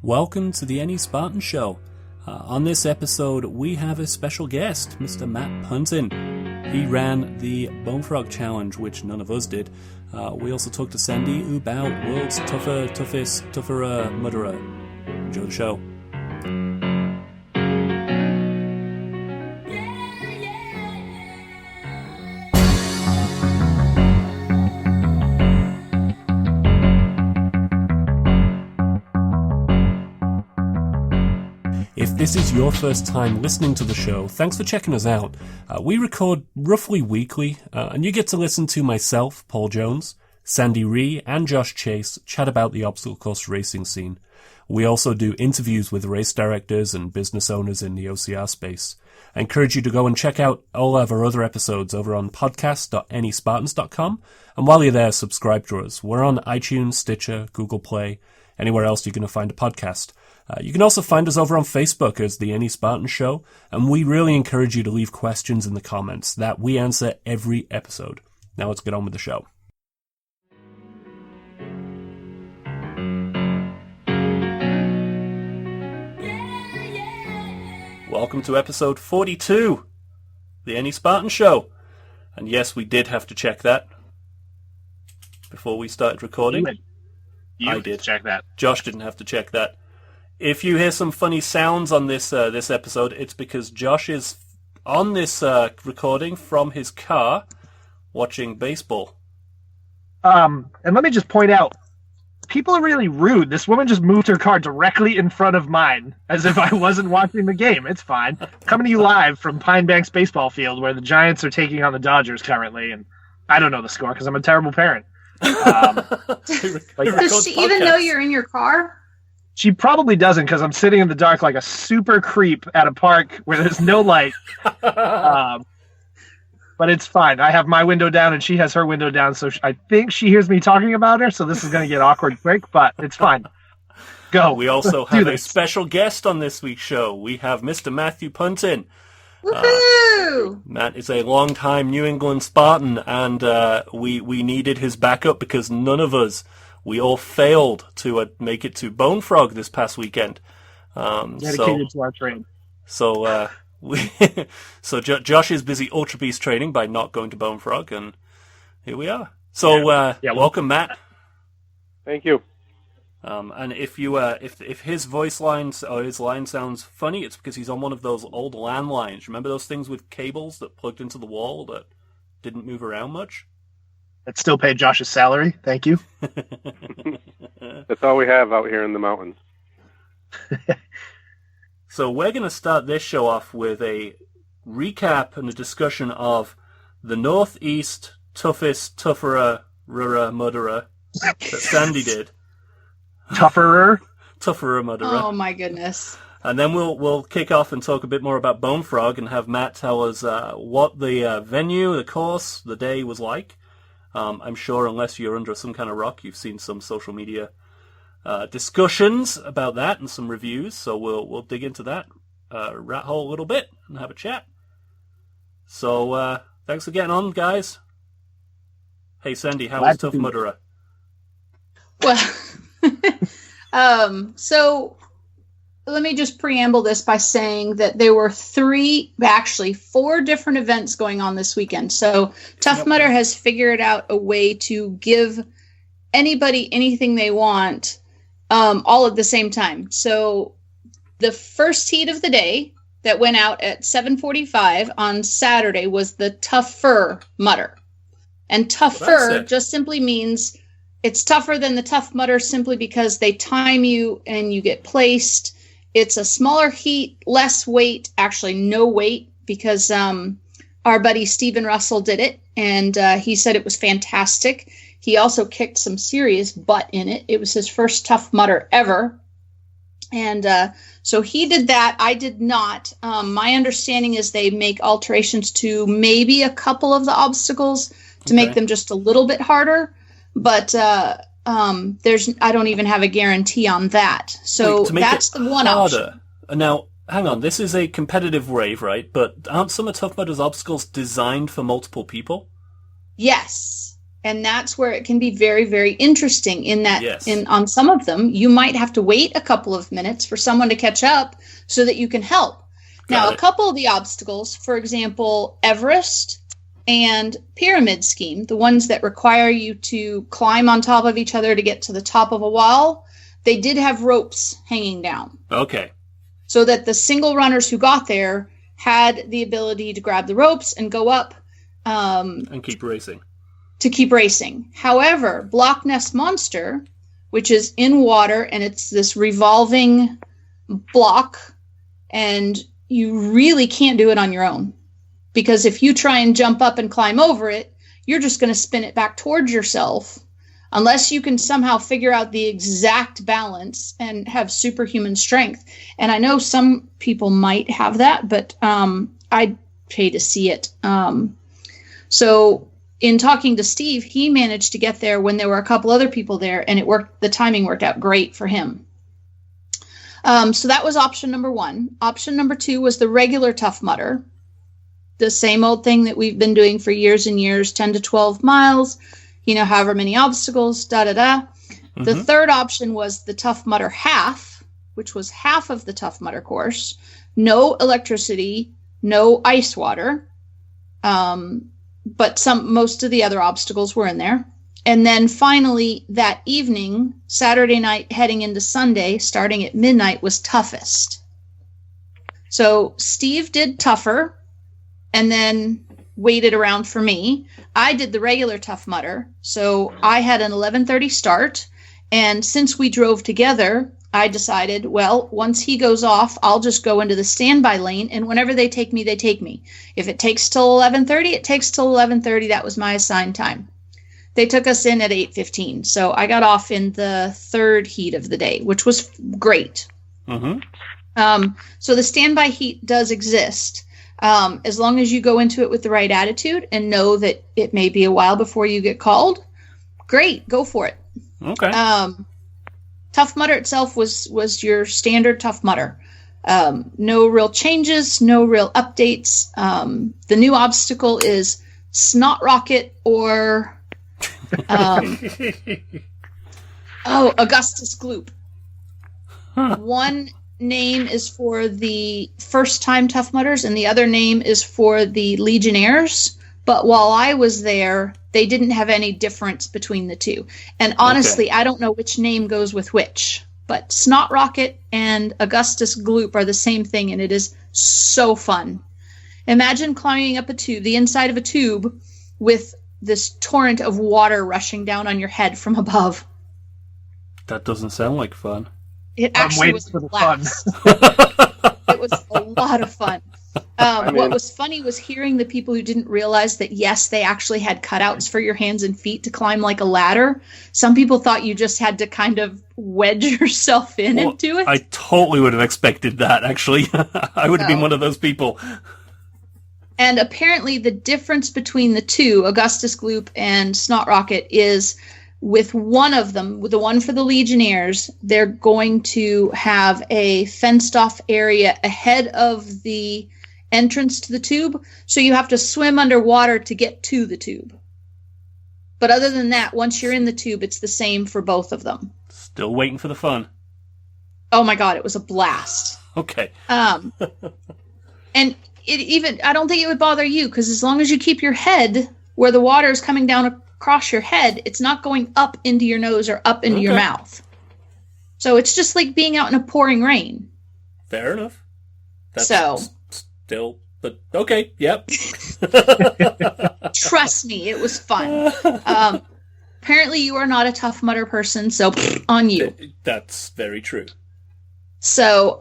Welcome to the Any Spartan Show. On this episode, we have a special guest, Mr. Matt Puntin. He ran the Bonefrog Challenge, which none of us did. We also talked to Sandy about world's tougher mudderer. Enjoy the show. If this is your first time listening to the show, thanks for checking us out. We record roughly weekly, and you get to listen to myself, Paul Jones, Sandy Ree, and Josh Chase chat about the obstacle course racing scene. We also do interviews with race directors and business owners in the OCR space. I encourage you to go and check out all of our other episodes over on podcast.anyspartans.com, and while you're there, subscribe to us. We're on iTunes, Stitcher, Google Play, anywhere else you're going to find a podcast. You can also find us over on Facebook as The Any Spartan Show, and we really encourage you to leave questions in the comments that we answer every episode. Now let's get on with the show. Welcome to episode 42, The Any Spartan Show. And yes, we did have to check that before we started recording. I did check that. Josh didn't have to check that. If you hear some funny sounds on this episode, it's because Josh is on this recording from his car watching baseball. And let me just point out, people are really rude. This woman just moved her car directly in front of mine, as if I wasn't watching the game. It's fine. Coming to you live from Pine Banks Baseball Field, where the Giants are taking on the Dodgers currently, and I don't know the score because I'm a terrible parent. Does she even know you're in your car? She probably doesn't, because I'm sitting in the dark like a super creep at a park where there's no light. But it's fine. I have my window down and she has her window down, so I think she hears me talking about her, so this is going to get awkward quick, but it's fine. Go. We also have a special guest on this week's show. We have Mr. Matthew Puntin. Woohoo! Matt is a long-time New England Spartan, and we needed his backup because none of us... We all failed to make it to Bonefrog this past weekend. Dedicated to our train. So Josh is busy Ultra Beast training by not going to Bonefrog, and here we are. So welcome, Matt. Thank you. And if his voice lines or his line sounds funny, it's because he's on one of those old landlines. Remember those things with cables that plugged into the wall that didn't move around much? That still paid Josh's salary. Thank you. That's all we have out here in the mountains. So we're going to start this show off with a recap and a discussion of the Northeast tougher mudderer that Sandy did. Tougher mudderer. Oh my goodness. And then we'll kick off and talk a bit more about Bonefrog and have Matt tell us what the venue, the course, the day was like. I'm sure unless you're under some kind of rock, you've seen some social media discussions about that and some reviews. So we'll dig into that rat hole a little bit and have a chat. So thanks for getting on, guys. Hey, Sandy, how was Tough Mudderer? Well, so let me just preamble this by saying that there were four different events going on this weekend. So Tough Mudder has figured out a way to give anybody anything they want all at the same time. So the first heat of the day that went out at 7:45 on Saturday was the Tougher Mudder. And tougher just simply means it's tougher than the Tough Mudder simply because they time you and you get placed. It's a smaller heat, less weight, actually no weight, because our buddy Stephen Russell did it, and he said it was fantastic. He also kicked some serious butt in it. It was his first Tough Mudder ever. And so he did that. I did not. My understanding is they make alterations to maybe a couple of the obstacles to make them just a little bit harder. But I don't even have a guarantee on that. So that's the one option. Now, hang on. This is a competitive rave, right? But aren't some of Tough Mudder's obstacles designed for multiple people? Yes. And that's where it can be very, very interesting in that Yes. on some of them, you might have to wait a couple of minutes for someone to catch up so that you can help. Now, a couple of the obstacles, for example, Everest and Pyramid Scheme, the ones that require you to climb on top of each other to get to the top of a wall, they did have ropes hanging down. Okay. So that the single runners who got there had the ability to grab the ropes and go up. And keep racing. To keep racing. However, Block Ness Monster, which is in water and it's this revolving block, and you really can't do it on your own. Because if you try and jump up and climb over it, you're just going to spin it back towards yourself unless you can somehow figure out the exact balance and have superhuman strength. And I know some people might have that, but I'd pay to see it. So in talking to Steve, he managed to get there when there were a couple other people there, and it worked. The timing worked out great for him. So that was option number 1. Option number 2 was the regular Tough Mudder. The same old thing that we've been doing for years and years, 10 to 12 miles, however many obstacles, Mm-hmm. The third option was the Tough Mudder half, which was half of the Tough Mudder course. No electricity, no ice water. But most of the other obstacles were in there. And then finally, that evening, Saturday night heading into Sunday, starting at midnight, was Toughest. So Steve did Tougher and then waited around for me. I did the regular Tough Mudder. So I had an 11:30 start. And since we drove together, I decided, well, once he goes off, I'll just go into the standby lane, and whenever they take me, they take me. If it takes till 11:30, it takes till 11:30. That was my assigned time. They took us in at 8:15, so I got off in the third heat of the day, which was great. Mm-hmm. So the standby heat does exist. As long as you go into it with the right attitude and know that it may be a while before you get called, great, go for it. Okay. Tough Mudder itself was your standard Tough Mudder. No real changes, no real updates. The new obstacle is Snot Rocket or Augustus Gloop. One name is for the first-time Tough Mudders, and the other name is for the Legionnaires. But while I was there, they didn't have any difference between the two. And honestly, okay. I don't know which name goes with which. But Snot Rocket and Augustus Gloop are the same thing, and it is so fun. Imagine climbing up a tube, the inside of a tube, with this torrent of water rushing down on your head from above. That doesn't sound like fun. It actually was a blast. It was a lot of fun. What was funny was hearing the people who didn't realize that, yes, they actually had cutouts for your hands and feet to climb like a ladder. Some people thought you just had to kind of wedge yourself into it. I totally would have expected that, actually. I would have been one of those people. And apparently the difference between the two, Augustus Gloop and Snot Rocket, is with one of them, with the one for the Legionnaires, they're going to have a fenced-off area ahead of the entrance to the tube, so you have to swim underwater to get to the tube. But other than that, once you're in the tube, it's the same for both of them. Still waiting for the fun. Oh my god, it was a blast. Okay. And I don't think it would bother you, because as long as you keep your head where the water is coming down across your head, it's not going up into your nose or up into your mouth. So it's just like being out in a pouring rain. Fair enough. Still, but okay, yep. Trust me, it was fun. Apparently you are not a Tough Mudder person, so on you. That's very true. So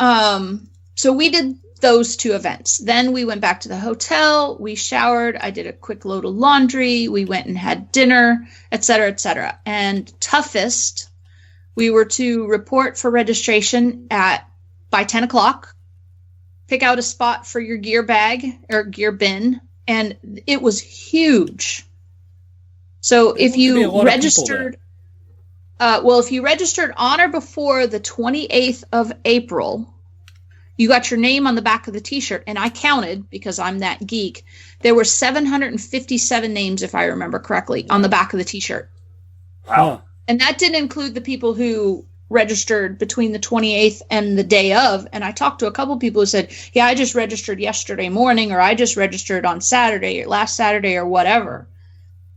we did those two events. Then we went back to the hotel, we showered, I did a quick load of laundry, we went and had dinner, etc., etc. And Toughest, we were to report for registration by 10 o'clock, pick out a spot for your gear bag or gear bin, and it was huge. So if you registered, if you registered on or before the 28th of April, you got your name on the back of the t-shirt. And I counted, because I'm that geek, there were 757 names, if I remember correctly, on the back of the t-shirt. Wow. And that didn't include the people who registered between the 28th and the day of. And I talked to a couple people who said, yeah, I just registered yesterday morning, or I just registered on Saturday, or last Saturday, or whatever.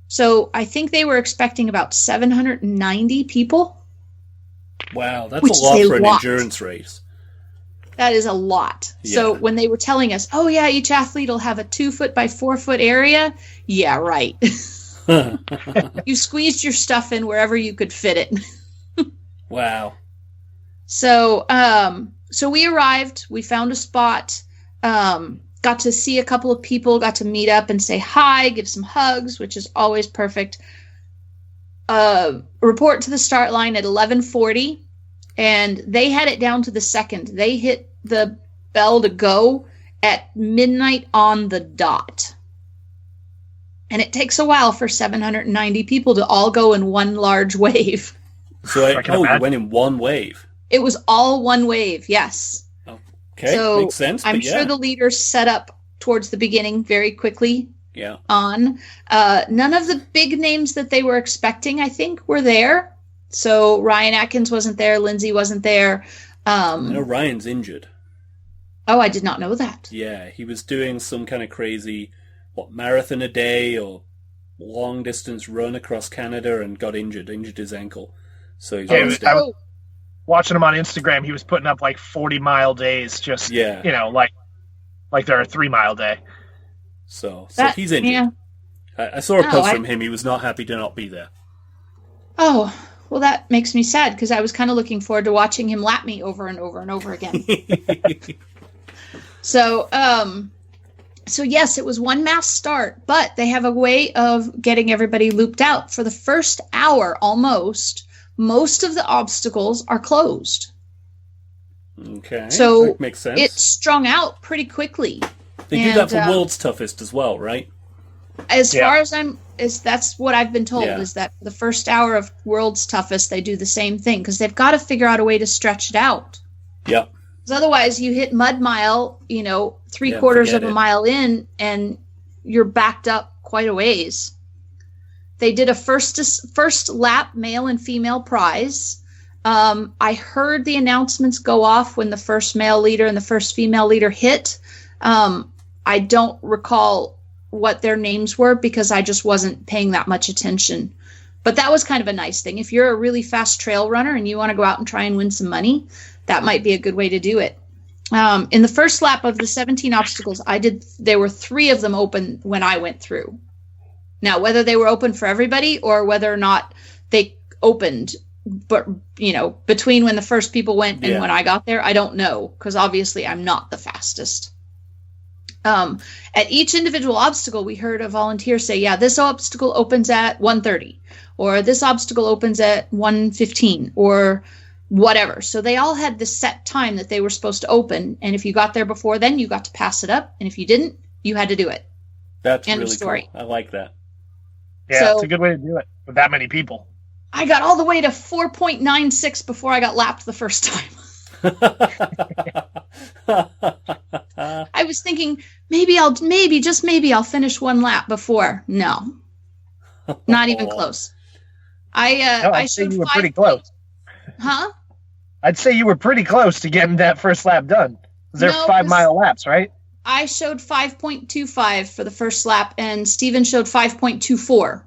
So I think they were expecting about 790 people. Wow, that's a lot for an endurance race. That is a lot. Yeah. So when they were telling us, oh yeah, each athlete will have a 2 foot by 4 foot area. Yeah, right. You squeezed your stuff in wherever you could fit it. Wow. So, so we arrived, we found a spot, got to see a couple of people, got to meet up and say hi, give some hugs, which is always perfect. Report to the start line at 11:40, and they had it down to the second. They hit the bell to go at midnight on the dot. And it takes a while for 790 people to all go in one large wave. So you went in one wave. It was all one wave, yes. Okay, so makes sense. I'm sure the leaders set up towards the beginning very quickly. Yeah. On. None of the big names that they were expecting, I think, were there. So Ryan Atkins wasn't there. Lindsay wasn't there. I know Ryan's injured. Oh, I did not know that. Yeah, he was doing some kind of crazy, marathon a day or long distance run across Canada and got injured his ankle. So he's I was watching him on Instagram. He was putting up like 40-mile days, just like they're a 3-mile day. So he's injured. Yeah. I saw a post from him. He was not happy to not be there. Oh, well, that makes me sad, because I was kind of looking forward to watching him lap me over and over and over again. So yes, it was one mass start, but they have a way of getting everybody looped out. For the first hour, almost, most of the obstacles are closed. Okay, so that makes sense. It strung out pretty quickly. They do that for World's Toughest as well, right? As far as that's what I've been told, is that the first hour of World's Toughest, they do the same thing, because they've got to figure out a way to stretch it out. Yep. Because otherwise you hit mud mile, 3/4 of a mile in, and you're backed up quite a ways. They did a first lap male and female prize. I heard the announcements go off when the first male leader and the first female leader hit. I don't recall what their names were, because I just wasn't paying that much attention. But that was kind of a nice thing. If you're a really fast trail runner and you want to go out and try and win some money, that might be a good way to do it. In the first lap of the 17 obstacles there were 3 of them open when I went through. Now, whether they were open for everybody or whether or not they opened, but between when the first people went and when I got there, I don't know, because obviously I'm not the fastest. At each individual obstacle, we heard a volunteer say, yeah, this obstacle opens at 1:30, or this obstacle opens at 1:15, or whatever. So they all had this set time that they were supposed to open, and if you got there before then, you got to pass it up, and if you didn't, you had to do it. That's End really cool. I like that. Yeah, it's a good way to do it with that many people. I got all the way to 4.96 before I got lapped the first time. I was thinking maybe I'll finish one lap before. No, not even close. I'd say you were pretty close. Huh? I'd say you were pretty close to getting that first lap done. They're 5-mile laps, right? I showed 5.25 for the first lap, and Steven showed 5.24.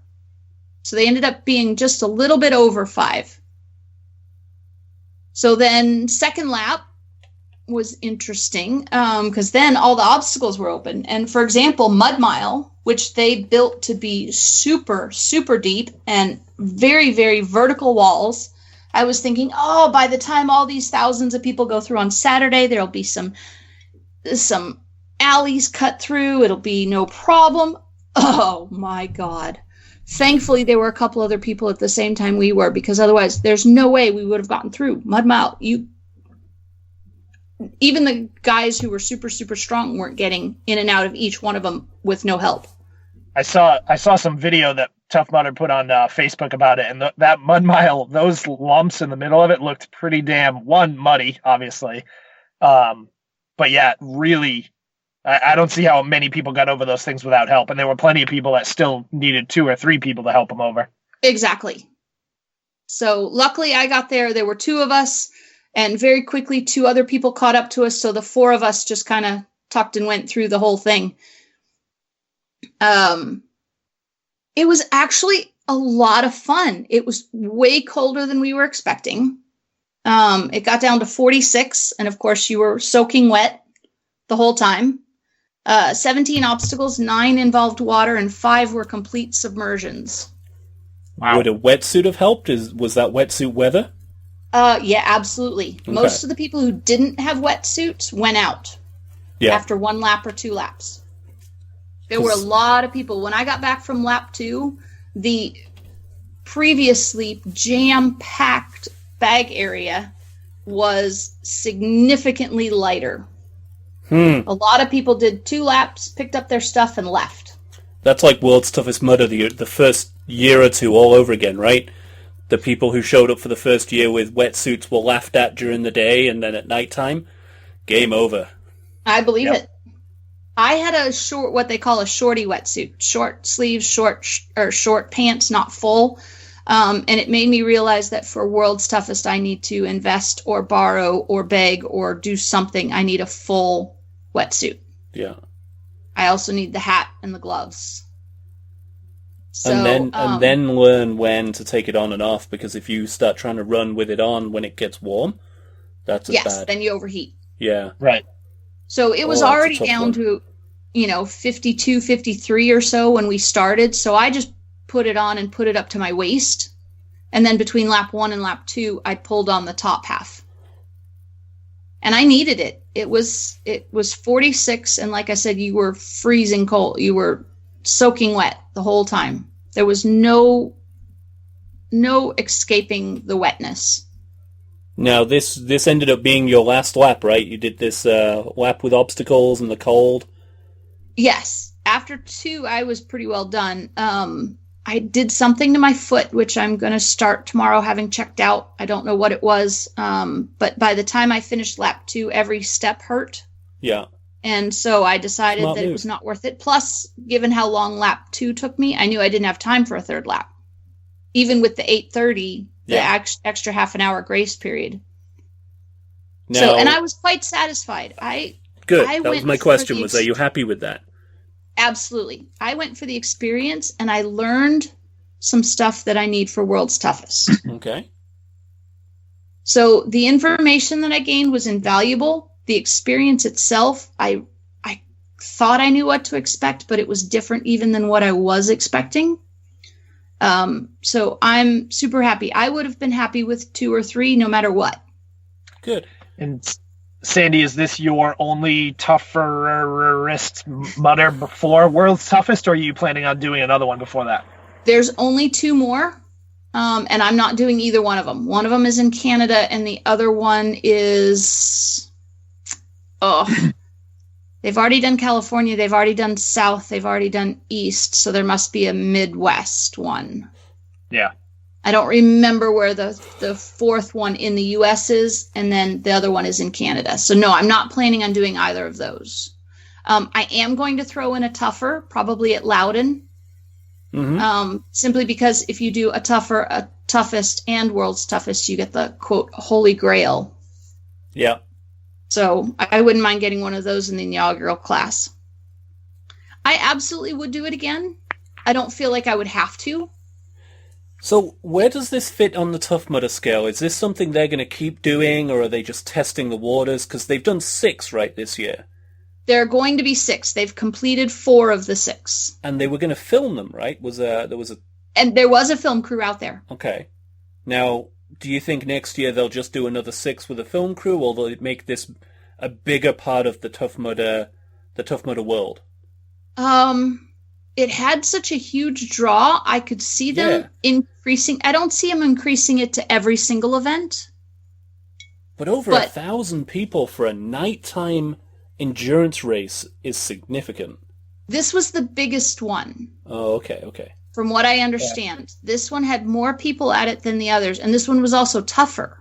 So they ended up being just a little bit over 5. So then second lap was interesting, because then all the obstacles were open. And for example, Mud Mile, which they built to be super, super deep and very, very vertical walls, I was thinking, by the time all these thousands of people go through on Saturday, there'll be some alleys cut through. It'll be no problem. Oh my God. Thankfully, there were a couple other people at the same time we were, because otherwise there's no way we would have gotten through. Mud Mile, even the guys who were super, super strong weren't getting in and out of each one of them with no help. I saw some video that Tough Mudder put on Facebook about it, and that Mud Mile, those lumps in the middle of it looked pretty damn, muddy, obviously, But yeah, really, I don't see how many people got over those things without help. And there were plenty of people that still needed 2 or 3 people to help them over. Exactly. So luckily I got there. There were 2 of us, and very quickly 2 other people caught up to us. So the 4 of us just kind of tucked and went through the whole thing. It was actually a lot of fun. It was way colder than we were expecting. It got down to 46, and of course you were soaking wet the whole time. 17 obstacles, 9 involved water, and 5 were complete submersions. Wow. Would a wetsuit have helped? Was that wetsuit weather? Yeah, absolutely. Okay. Most of the people who didn't have wetsuits went out after 1 lap or 2 laps. There were a lot of people. When I got back from lap 2, the previously jam-packed bag area was significantly lighter. A lot of people did 2 laps, picked up their stuff, and left. That's like World's Toughest Mudder, the first year or 2 all over again, right? The people who showed up for the first year with wetsuits were laughed at during the day, and then at nighttime, game over. I believe it. I had a what they call a shorty wetsuit, short sleeves, short pants, not full. And it made me realize that for World's Toughest, I need to invest or borrow or beg or do something. I need a full wetsuit. Yeah. I also need the hat and the gloves. So, and then learn when to take it on and off, because if you start trying to run with it on when it gets warm, that's bad. Yes, then you overheat. Yeah. Right. So it was already down to, 52, 53 or so when we started. So I just put it on and put it up to my waist. And then between lap 1 and lap 2, I pulled on the top half. And I needed it. It was 46. And like I said, you were freezing cold. You were soaking wet the whole time. There was no escaping the wetness. Now, this ended up being your last lap, right? You did this lap with obstacles and the cold. Yes. After 2, I was pretty well done. I did something to my foot, which I'm going to start tomorrow having checked out. I don't know what it was. But by the time I finished lap 2, every step hurt. Yeah. And so I decided that it was not worth it. Plus, given how long lap 2 took me, I knew I didn't have time for a 3rd lap. Even with the 8:30, the extra half an hour grace period. Now, and I was quite satisfied. Good. That was my question. Are you happy with that? Absolutely. I went for the experience, and I learned some stuff that I need for World's Toughest. Okay. So the information that I gained was invaluable. The experience itself, I thought I knew what to expect, but it was different even than what I was expecting. So I'm super happy. I would have been happy with 2 or 3 no matter what. Good. And Sandy, is this your only tougherest Mudder before World's Toughest, or are you planning on doing another one before that? There's only 2 more, and I'm not doing either one of them. One of them is in Canada, and the other one is... They've already done California, they've already done South, they've already done East, so there must be a Midwest one. Yeah. I don't remember where the 4th one in the U.S. is, and then the other one is in Canada. So no, I'm not planning on doing either of those. I am going to throw in a tougher, probably at Loudon, simply because if you do a toughest, and World's Toughest, you get the, quote, Holy Grail. Yeah. So I wouldn't mind getting one of those in the inaugural class. I absolutely would do it again. I don't feel like I would have to. So where does this fit on the Tough Mudder scale? Is this something they're going to keep doing, or are they just testing the waters? Because they've done 6, right, this year? There are going to be 6. They've completed 4 of the 6. And they were going to film them, right? And there was a film crew out there. Okay. Now, do you think next year they'll just do another 6 with a film crew, or will it make this a bigger part of the Tough Mudder world? It had such a huge draw. I could see them increasing. I don't see them increasing it to every single event. But 1,000 people for a nighttime endurance race is significant. This was the biggest one. Oh, okay. From what I understand, this one had more people at it than the others, and this one was also tougher.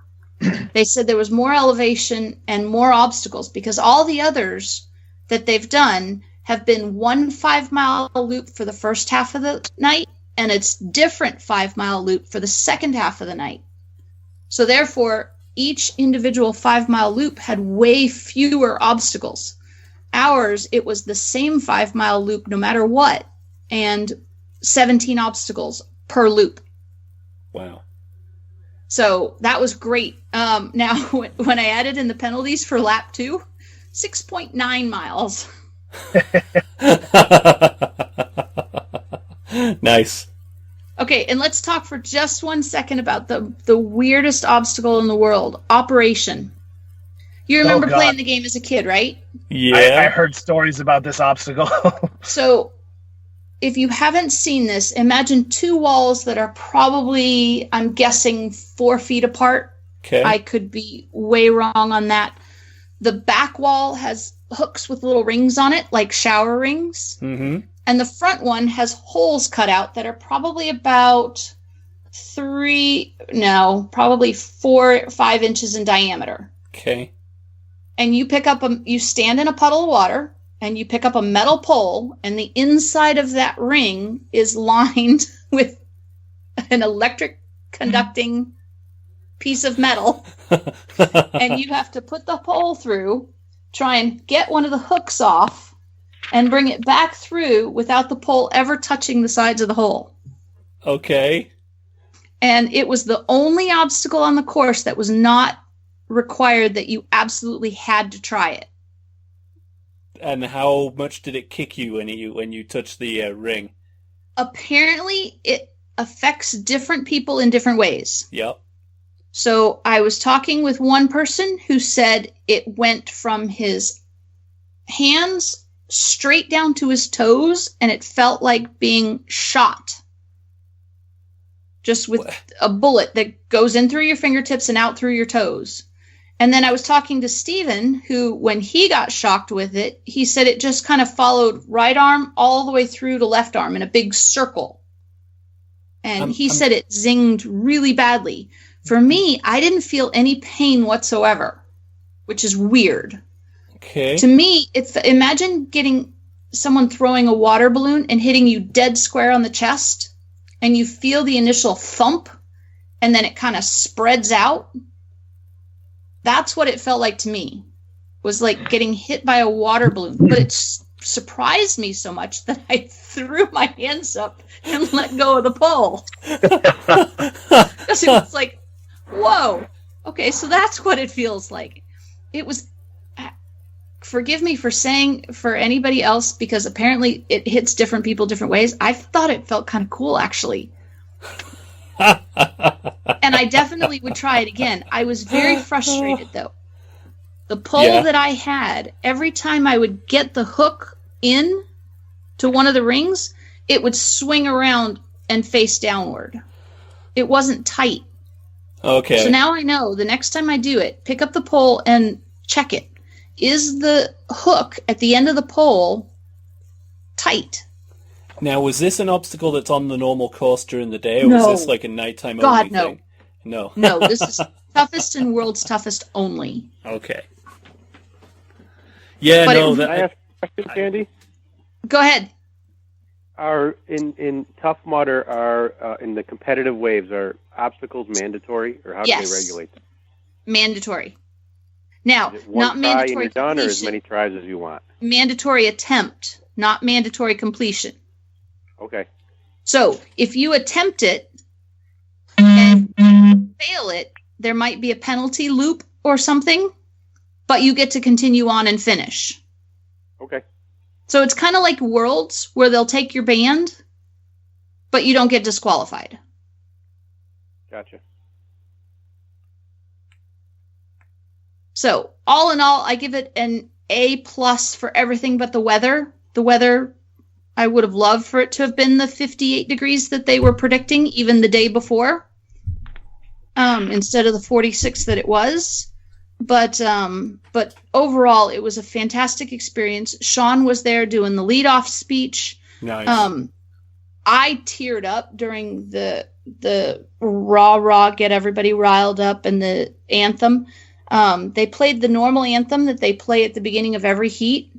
They said there was more elevation and more obstacles because all the others that they've done have been 1 5-mile loop for the first half of the night, and it's different 5-mile loop for the second half of the night. So therefore, each individual 5-mile loop had way fewer obstacles. Ours, it was the same 5-mile loop no matter what, and 17 obstacles per loop. Wow. So that was great. Now, when I added in the penalties for lap 2, 6.9 miles. Nice. Okay, and let's talk for just 1 second about the weirdest obstacle in the world, Operation. You remember playing the game as a kid, right? Yeah. I heard stories about this obstacle. So, if you haven't seen this, imagine 2 walls that are probably, I'm guessing, 4 feet apart. Okay. I could be way wrong on that. The back wall has hooks with little rings on it, like shower rings. Mm-hmm. And the front one has holes cut out that are probably about 4 or 5 inches in diameter. Okay. And you stand in a puddle of water, and you pick up a metal pole, and the inside of that ring is lined with an electric conducting piece of metal. And you have to put the pole through, try and get one of the hooks off, and bring it back through without the pole ever touching the sides of the hole. Okay. And it was the only obstacle on the course that was not required that you absolutely had to try it. And how much did it kick you when you touched the ring? Apparently, it affects different people in different ways. Yep. So I was talking with one person who said it went from his hands straight down to his toes, and it felt like being shot. Just with a bullet that goes in through your fingertips and out through your toes. And then I was talking to Steven, who, when he got shocked with it, he said it just kind of followed right arm all the way through to left arm in a big circle. And he said it zinged really badly. For me, I didn't feel any pain whatsoever, which is weird. Okay. To me, imagine getting someone throwing a water balloon and hitting you dead square on the chest, and you feel the initial thump, and then it kind of spreads out. That's what it felt like to me. Was like getting hit by a water balloon. But it surprised me so much that I threw my hands up and let go of the pole. Because it was like, whoa. Okay, so that's what it feels like. It was... Forgive me for saying for anybody else, because apparently it hits different people different ways. I thought it felt kind of cool, actually. And I definitely would try it again. I was very frustrated, though. The pole that I had, every time I would get the hook in to one of the rings, it would swing around and face downward. It wasn't tight. Okay. So now I know the next time I do it, pick up the pole and check it. Is the hook at the end of the pole tight? Now, was this an obstacle that's on the normal course during the day, or was this like a nighttime only thing? No. No, this is toughest and world's toughest only. Okay. Yeah, But no. Can I ask a question, Sandy? Go ahead. Are in Tough Mudder, in the competitive waves, are obstacles mandatory, or how do they regulate them? Mandatory. Now, Is it one not try mandatory and you're done, or as completion. many tries as you want? Mandatory attempt, not mandatory completion. Okay. So, if you attempt it and fail it, there might be a penalty loop or something, but you get to continue on and finish. Okay. So it's kind of like Worlds, where they'll take your band, but you don't get disqualified. Gotcha. So, all in all, I give it an A+ for everything but the weather. The weather, I would have loved for it to have been the 58 degrees that they were predicting even the day before, instead of the 46 that it was. But overall, it was a fantastic experience. Sean was there doing the lead-off speech. Nice. I teared up during the the rah, get everybody riled up, and the anthem. They played the normal anthem that they play at the beginning of every heat,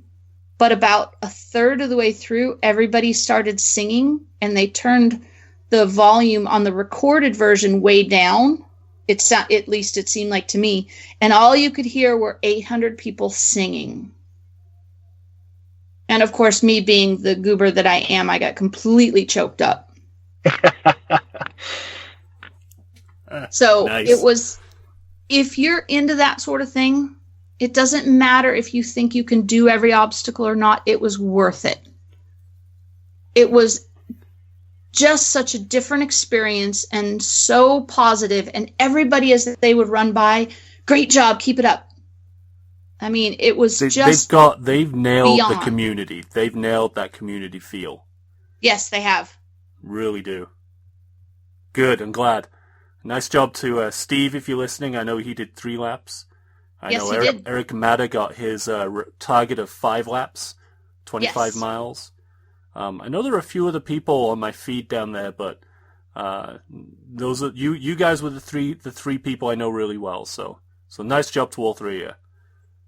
but about a third of the way through, everybody started singing, and they turned the volume on the recorded version way down. At least it seemed like to me, and all you could hear were 800 people singing. And of course, me being the goober that I am, I got completely choked up. So nice. It was, if you're into that sort of thing, it doesn't matter if you think you can do every obstacle or not. It was worth it. It was just such a different experience and so positive. And everybody, as they would run by, great job, keep it up. I mean, it was they've nailed beyond. The community. They've nailed that community feel. Yes, they have. Really do. Good, I'm glad. Nice job to Steve, if you're listening. I know he did 3 laps. I know Eric Madder got his target of 5 laps, 25 miles. I know there are a few other people on my feed down there, but those are you guys were the three people I know really well. So nice job to all 3 of you.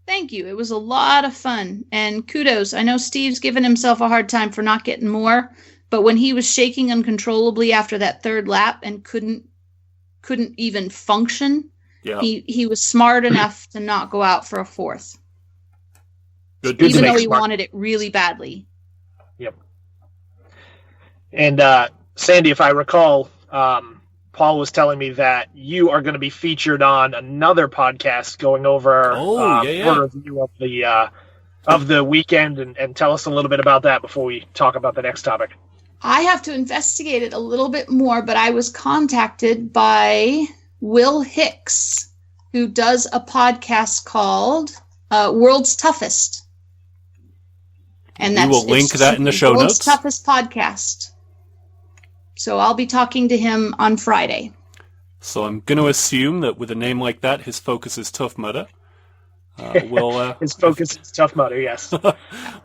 Thank you. It was a lot of fun, and kudos. I know Steve's given himself a hard time for not getting more, but when he was shaking uncontrollably after that 3rd lap and couldn't even function, he was smart enough to not go out for a 4th. Good even though he wanted it really badly. Yep. And Sandy, if I recall, Paul was telling me that you are going to be featured on another podcast going over a review of the weekend, and tell us a little bit about that before we talk about the next topic. I have to investigate it a little bit more, but I was contacted by Will Hicks, who does a podcast called World's Toughest. And we will link that in the show World's notes. Toughest Podcast. So I'll be talking to him on Friday. So I'm going to assume that with a name like that, his focus is Tough Mudder. His focus is Tough Mudder, yes.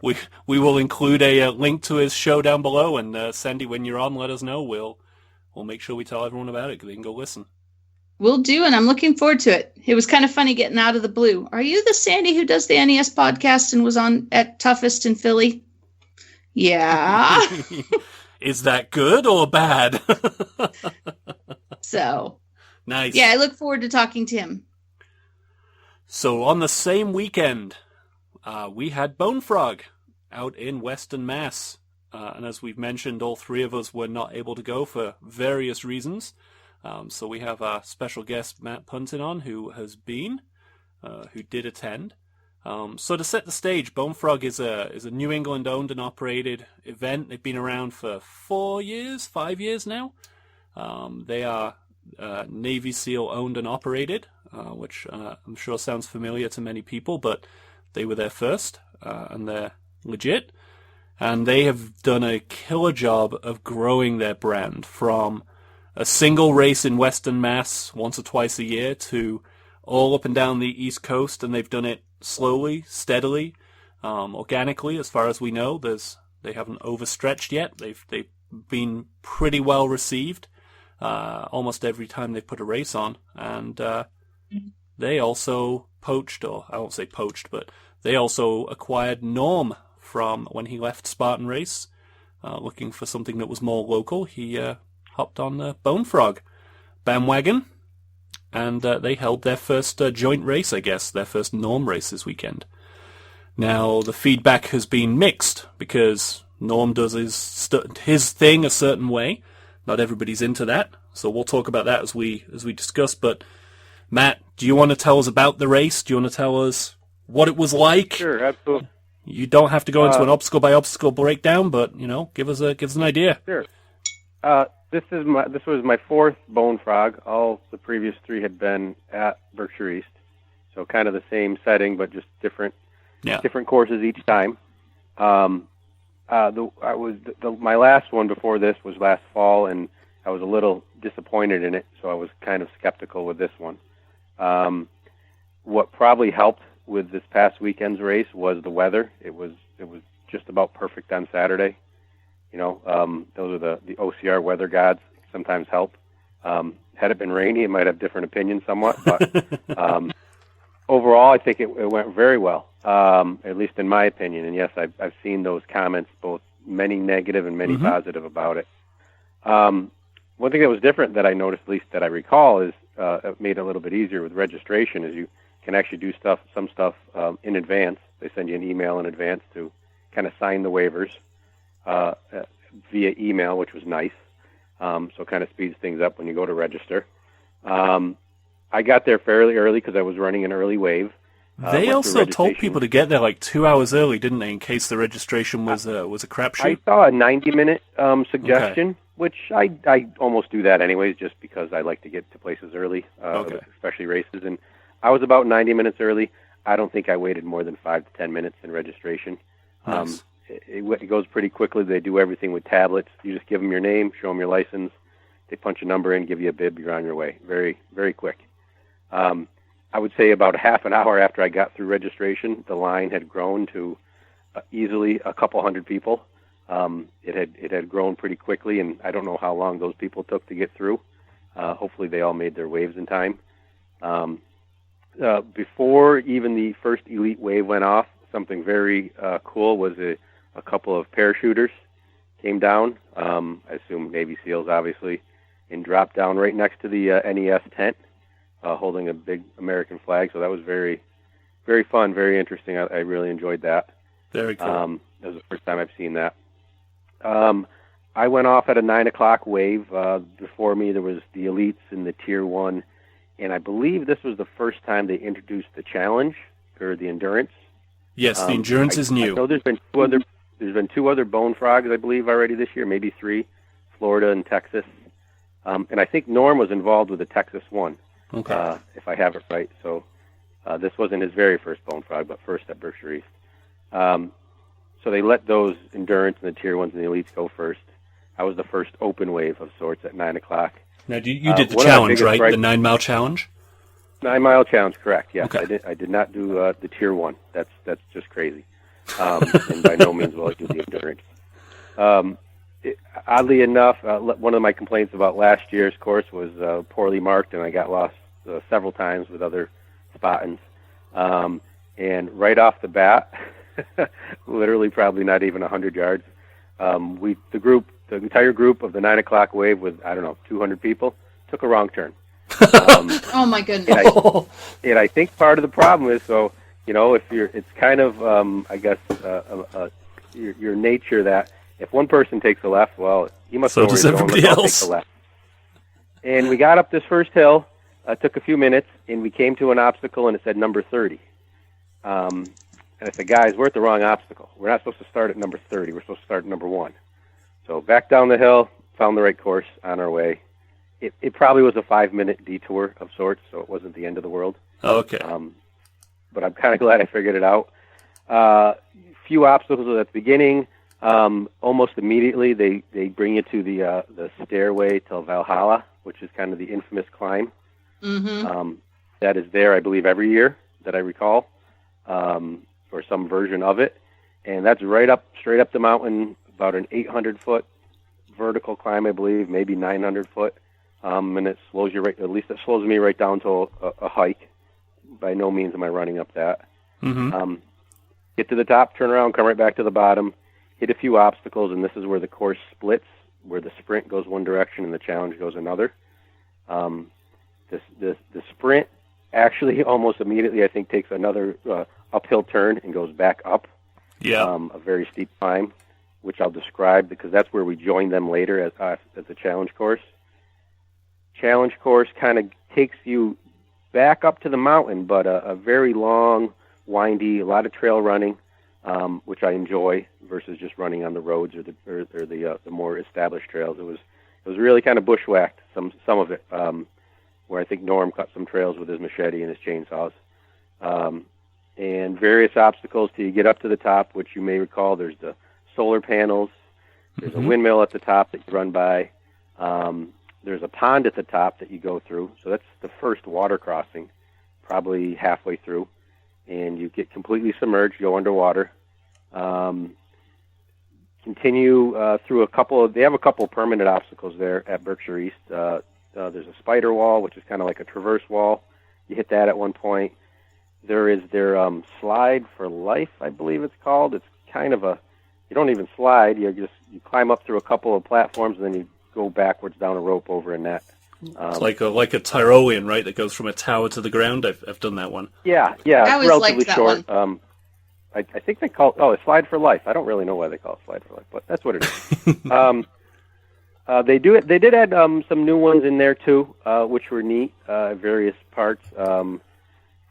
we will include a link to his show down below, and Sandy, when you're on, let us know. We'll make sure we tell everyone about it, because they can go listen. Will do, and I'm looking forward to it. It was kind of funny getting out of the blue. Are you the Sandy who does the NES podcast and was on at Toughest in Philly? Yeah. Is that good or bad? So. Nice. Yeah, I look forward to talking to him. So on the same weekend, we had Bonefrog out in Western Mass. And as we've mentioned, all 3 of us were not able to go for various reasons. So we have our special guest, Matt Puntin, on, who did attend. So to set the stage, Bonefrog is a New England owned and operated event. They've been around for 5 years now. They are Navy SEAL owned and operated, which I'm sure sounds familiar to many people, but they were there first, and they're legit. And they have done a killer job of growing their brand from a single race in Western Mass once or twice a year to all up and down the East Coast, and they've done it slowly, steadily, organically, as far as we know. They haven't overstretched yet. They've been pretty well received almost every time they put a race on, and they also I won't say poached, but they also acquired Norm from when he left Spartan Race, looking for something that was more local. He hopped on the Bonefrog bandwagon, and they held their first joint race, I guess, their first Norm race this weekend. Now, the feedback has been mixed, because Norm does his thing a certain way. Not everybody's into that, so we'll talk about that as we discuss. But, Matt, do you want to tell us about the race? Do you want to tell us what it was like? Sure, absolutely. You don't have to go into an obstacle-by-obstacle breakdown, but, give us an idea. Sure. This was my 4th Bonefrog. All the previous 3 had been at Berkshire East, so kind of the same setting, but just different courses each time. My last one before this was last fall, and I was a little disappointed in it, so I was kind of skeptical with this one. What probably helped with this past weekend's race was the weather. It was just about perfect on Saturday. Those are the OCR weather gods sometimes help. Had it been rainy, it might have different opinions somewhat, but overall, I think it went very well, at least in my opinion. And yes, I've seen those comments, both many negative and many positive about it. One thing that was different that I noticed, at least that I recall, is it made it a little bit easier with registration, is you can actually do some stuff in advance. They send you an email in advance to kind of sign the waivers via email, which was nice. So it kind of speeds things up when you go to register. I got there fairly early because I was running an early wave. They also told people to get there like 2 hours early, didn't they, in case the registration was a crapshoot? I saw a 90-minute suggestion, which I almost do that anyways, just because I like to get to places early, especially races. And I was about 90 minutes early. I don't think I waited more than 5 to 10 minutes in registration. Nice. It goes pretty quickly. They do everything with tablets. You just give them your name, show them your license. They punch a number in, give you a bib, you're on your way. Very, very quick. I would say about half an hour after I got through registration, the line had grown to easily a couple hundred people. It had grown pretty quickly, and I don't know how long those people took to get through. Hopefully they all made their waves in time. Before even the first elite wave went off, something very cool was a couple of parachuters came down, I assume Navy SEALs obviously, and dropped down right next to the NES tent, holding a big American flag. So that was very, very fun, very interesting. I really enjoyed that. Very cool. That was the first time I've seen that. I went off at a 9 o'clock wave. Before me, there was the elites in the Tier 1, and I believe this was the first time they introduced the challenge, or the endurance. Yes, the endurance is new. I know there's been two other bone frogs, I believe, already this year, maybe 3, Florida and Texas. And I think Norm was involved with the Texas one, if I have it right. So this wasn't his very first bone frog, but first at Berkshire East. So they let those endurance and the Tier 1s and the elites go first. I was the first open wave of sorts at 9 o'clock. Now, you did the challenge, right? The 9-mile challenge? 9-mile challenge, correct, yes. Okay. I did not do the Tier 1. That's just crazy. And by no means will I do the endurance. Oddly enough, one of my complaints about last year's course was poorly marked, and I got lost several times with other spottings. And right off the bat, literally probably not even 100 yards, the entire group of the 9 o'clock wave with, 200 people, took a wrong turn. Oh my goodness! And I think part of the problem is, it's kind of, your nature that if one person takes a left, well, you must so does everybody else. Take the left. And we got up this first hill. Took a few minutes, and we came to an obstacle, and it said number 30. And I said, guys, we're at the wrong obstacle. We're not supposed to start at number 30. We're supposed to start at number 1. So back down the hill, found the right course, on our way. It probably was a 5-minute detour of sorts, so it wasn't the end of the world. Okay. But I'm kind of glad I figured it out. Few obstacles at the beginning. Almost immediately, they bring you to the stairway to Valhalla, which is kind of the infamous climb. Mm-hmm. That is there, I believe, every year that I recall, or some version of it. And that's straight up the mountain, about an 800-foot vertical climb, I believe, maybe 900 foot. And it slows you at least it slows me right down to a hike. By no means am I running up that. Mm-hmm. Get to the top, turn around, come right back to the bottom, hit a few obstacles, and this is where the course splits, where the sprint goes one direction and the challenge goes another. The sprint actually almost immediately, I think, takes another uphill turn and goes back up. Yeah. A very steep climb, which I'll describe because that's where we join them later as a challenge course. Challenge course kind of takes you back up to the mountain, but a very long, windy, a lot of trail running, which I enjoy versus just running on the roads or the more established trails. It was really kind of bushwhacked, some of it, where I think Norm cut some trails with his machete and his chainsaws. And various obstacles till you get up to the top, which you may recall. There's the solar panels. There's a windmill at the top that you run by. There's a pond at the top that you go through. So that's the first water crossing, probably halfway through. And you get completely submerged, go underwater. Continue through they have a couple permanent obstacles there at Berkshire East. There's a spider wall, which is kind of like a traverse wall. You hit that at one point. There is their slide for life, I believe it's called. It's kind of you don't even slide. You climb up through a couple of platforms, and then you go backwards down a rope over a net. It's like a Tyrolean, right? That goes from a tower to the ground. I've done that one. Yeah. I always relatively liked that short. one. I think they call it, a slide for life. I don't really know why they call it slide for life, but that's what it is. They did add some new ones in there too, which were neat. Various parts.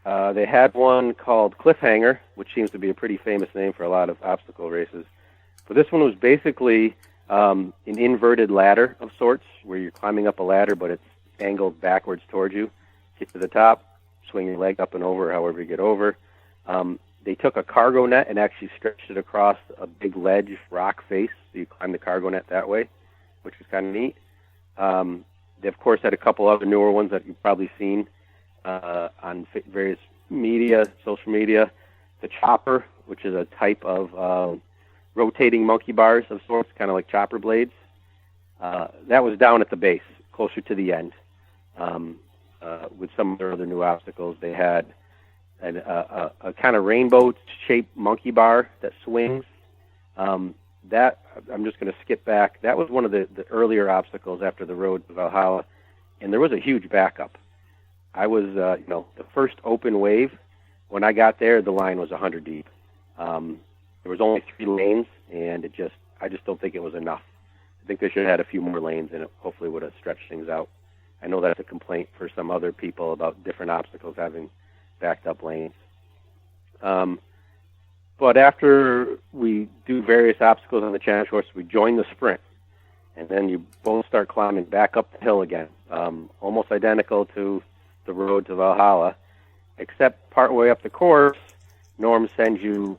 They had one called Cliffhanger, which seems to be a pretty famous name for a lot of obstacle races. But this one was basically an inverted ladder of sorts, where you're climbing up a ladder, but it's angled backwards towards you. Get to the top, swing your leg up and over, however you get over. They took a cargo net and actually stretched it across a big ledge rock face, so you climb the cargo net that way, which is kind of neat. They, of course, had a couple other newer ones that you've probably seen on various media, social media. The chopper, which is a type of rotating monkey bars of sorts, kind of like chopper blades. That was down at the base, closer to the end. With some of their other new obstacles, they had a kind of rainbow-shaped monkey bar that swings. That, I'm just going to skip back. That was one of the earlier obstacles after the road to Valhalla, and there was a huge backup. I was, the first open wave. When I got there, the line was 100 deep. There was only 3 lanes, and I just don't think it was enough. I think they should have had a few more lanes, and it hopefully would have stretched things out. I know that's a complaint for some other people about different obstacles having backed up lanes. But after we do various obstacles on the challenge course, we join the sprint, and then you both start climbing back up the hill again, almost identical to the road to Valhalla, except partway up the course, Norm sends you,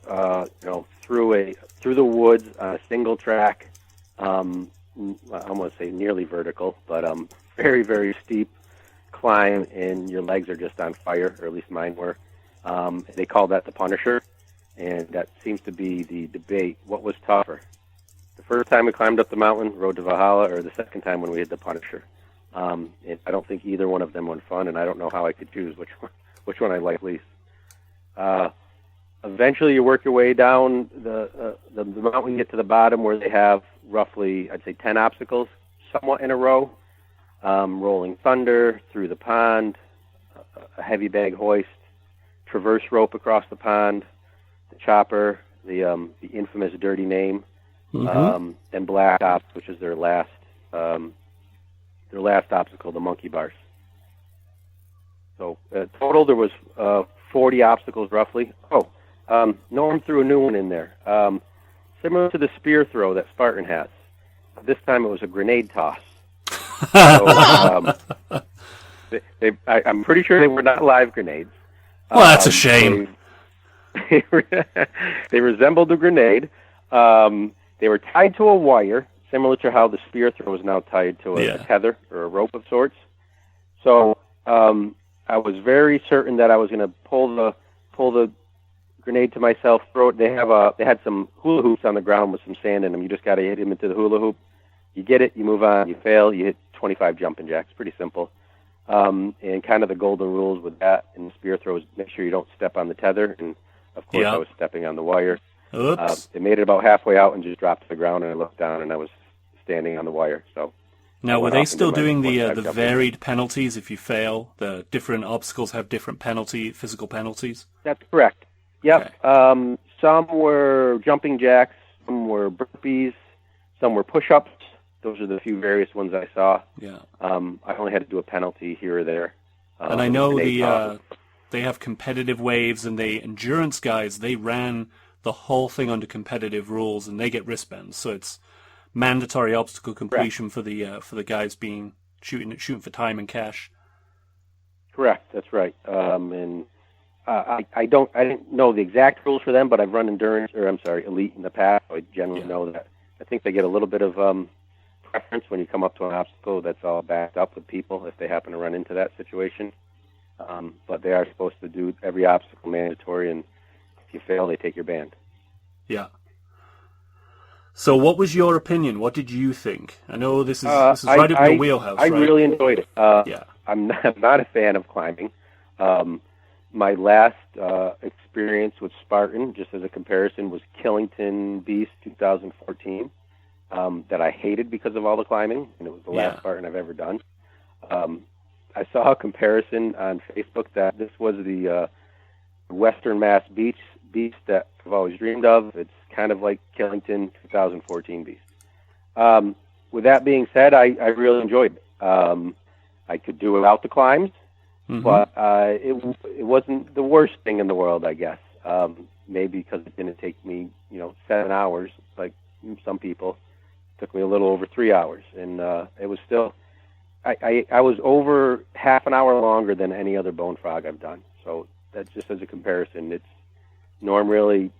through the woods on a single track. I'm going to say nearly vertical, but very, very steep climb, and your legs are just on fire, or at least mine were. They call that the Punisher, and that seems to be the debate. What was tougher? The first time we climbed up the mountain, road to Valhalla, or the second time when we had the Punisher? I don't think either one of them were fun, and I don't know how I could choose which one I like least. Eventually, you work your way down the mountain, get to the bottom where they have roughly, I'd say, 10 obstacles, somewhat in a row. Rolling thunder, through the pond, a heavy bag hoist, traverse rope across the pond, the chopper, the infamous dirty name, and Black Ops, which is their last obstacle, the monkey bars. So total, there was 40 obstacles roughly. Norm threw a new one in there, similar to the spear throw that Spartan has. This time it was a grenade toss. So, I'm pretty sure they were not live grenades. Well, that's a shame. They resembled a grenade. They were tied to a wire, similar to how the spear throw is now tied to a tether or a rope of sorts. So I was very certain that I was going to pull the grenade to myself, throw it. They had some hula hoops on the ground with some sand in them. You just got to hit him into the hula hoop. You get it, you move on. You fail, you hit 25 jumping jacks. Pretty simple. And kind of the golden rules with that and the spear throws, make sure you don't step on the tether. And, of course, I was stepping on the wire. Oops. They made it about halfway out and just dropped to the ground, and I looked down, and I was standing on the wire. So now, were they still doing the varied penalties if you fail? The different obstacles have different physical penalties? That's correct. Yep. Okay. Some were jumping jacks, some were burpees, some were push-ups. Those are the few various ones I saw. Yeah. I only had to do a penalty here or there. And I know they have competitive waves, and the endurance guys, they ran the whole thing under competitive rules, and they get wristbands. So it's mandatory obstacle completion for the guys shooting for time and cash. Correct. That's right. And I didn't know the exact rules for them, but I've run elite in the past. So I generally know that. I think they get a little bit of preference when you come up to an obstacle that's all backed up with people if they happen to run into that situation. But they are supposed to do every obstacle mandatory, and if you fail, they take your band. Yeah. So, what was your opinion? What did you think? I know this is right up your wheelhouse. I really enjoyed it. Yeah, I'm not a fan of climbing. My last experience with Spartan, just as a comparison, was Killington Beast 2014, that I hated because of all the climbing, and it was the last Spartan I've ever done. I saw a comparison on Facebook that this was the Western Mass Beast that I've always dreamed of. It's kind of like Killington 2014 Beast. With that being said, I really enjoyed it. I could do without the climbs, but it wasn't the worst thing in the world, I guess. Maybe because it didn't take me, 7 hours, like some people. It took me a little over 3 hours, and it was still. I was over half an hour longer than any other bone frog I've done. So that's just as a comparison. Norm really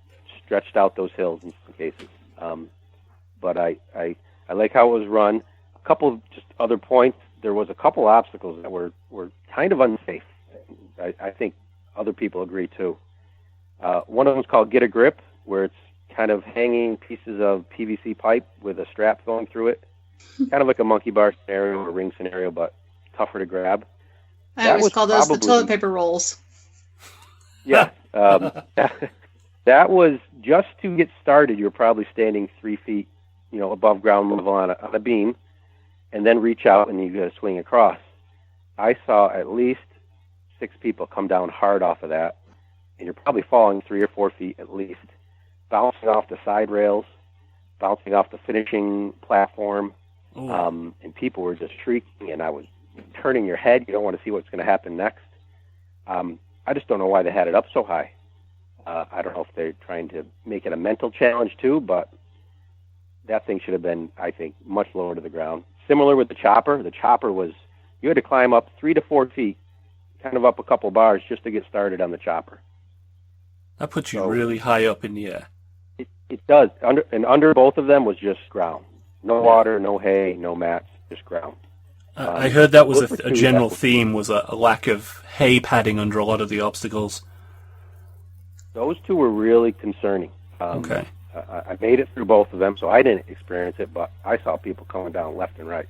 stretched out those hills in some cases. But I like how it was run. A couple of just other points. There was a couple obstacles that were kind of unsafe. I think other people agree too. One of them is called Get a Grip, where it's kind of hanging pieces of PVC pipe with a strap going through it. Kind of like a monkey bar scenario or a ring scenario, but tougher to grab. I always call those the toilet paper rolls. Yeah. That was just to get started. You're probably standing 3 feet, above ground level on a beam, and then reach out and you got to swing across. I saw at least 6 people come down hard off of that, and you're probably falling 3 or 4 feet at least, bouncing off the side rails, bouncing off the finishing platform. And people were just shrieking, and I was turning your head. You don't want to see what's going to happen next. I just don't know why they had it up so high. I don't know if they're trying to make it a mental challenge too, but that thing should have been, I think, much lower to the ground. Similar with the chopper. The chopper was, you had to climb up 3 to 4 feet, kind of up a couple bars just to get started on the chopper. That puts you really high up in the air. It does. Under both of them was just ground. No water, no hay, no mats, just ground. I heard that was a general theme, was a lack of hay padding under a lot of the obstacles. Those two were really concerning. Okay. I made it through both of them, so I didn't experience it, but I saw people coming down left and right.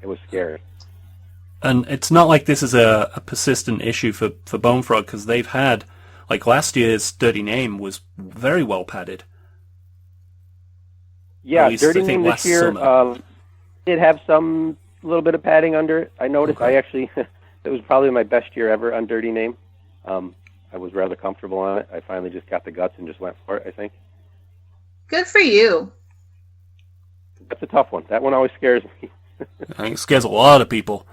It was scary. And it's not like this is a persistent issue for Bonefrog, because they've had, like last year's Dirty Name was very well padded. Yeah, Dirty Name this year did have some little bit of padding under it. I noticed. Okay. It was probably my best year ever on Dirty Name. I was rather comfortable on it. I finally just got the guts and just went for it, I think. Good for you. That's a tough one. That one always scares me. I think it scares a lot of people.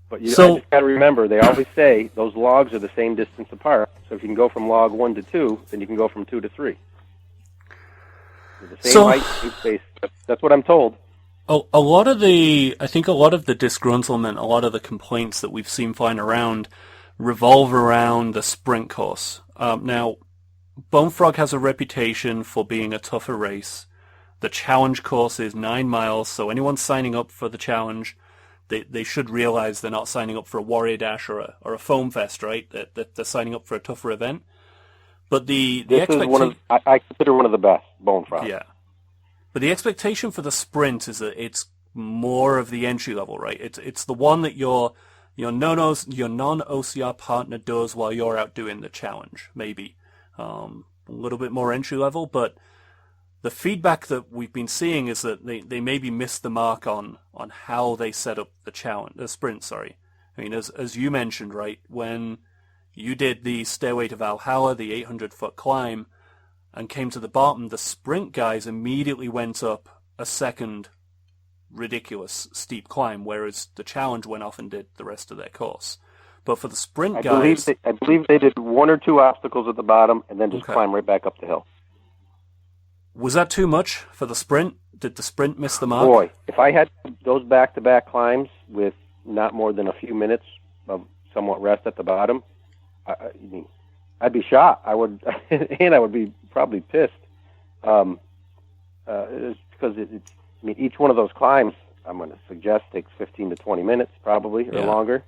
But I just got to remember, they always say those logs are the same distance apart. So if you can go from log 1 to 2, then you can go from 2 to 3. They're the same height, same space. That's what I'm told. A lot of the disgruntlement, a lot of the complaints that we've seen flying around revolve around the sprint course. Now, Bonefrog has a reputation for being a tougher race. The challenge course is 9 miles, so anyone signing up for the challenge, they should realize they're not signing up for a Warrior Dash or a Foam Fest, right? That they're signing up for a tougher event. But the expectation, I consider one of the best, Bonefrog. Yeah. But the expectation for the sprint is that it's more of the entry level, right? It's the one that your non-OCR partner does while you're out doing the challenge, maybe. A little bit more entry level, but the feedback that we've been seeing is that they maybe missed the mark on how they set up the sprint. I mean, as you mentioned, right, when you did the Stairway to Valhalla, the 800-foot climb, and came to the bottom, the sprint guys immediately went up a second ridiculous steep climb, whereas the challenge went off and did the rest of their course. But for the sprint guys, I believe they did 1 or 2 obstacles at the bottom and then just climb right back up the hill. Was that too much for the sprint? Did the sprint miss the mark? Boy, if I had those back-to-back climbs with not more than a few minutes of somewhat rest at the bottom, I'd be shot. I would, and I would be probably pissed. Because each one of those climbs, I'm going to suggest, takes 15 to 20 minutes probably or longer.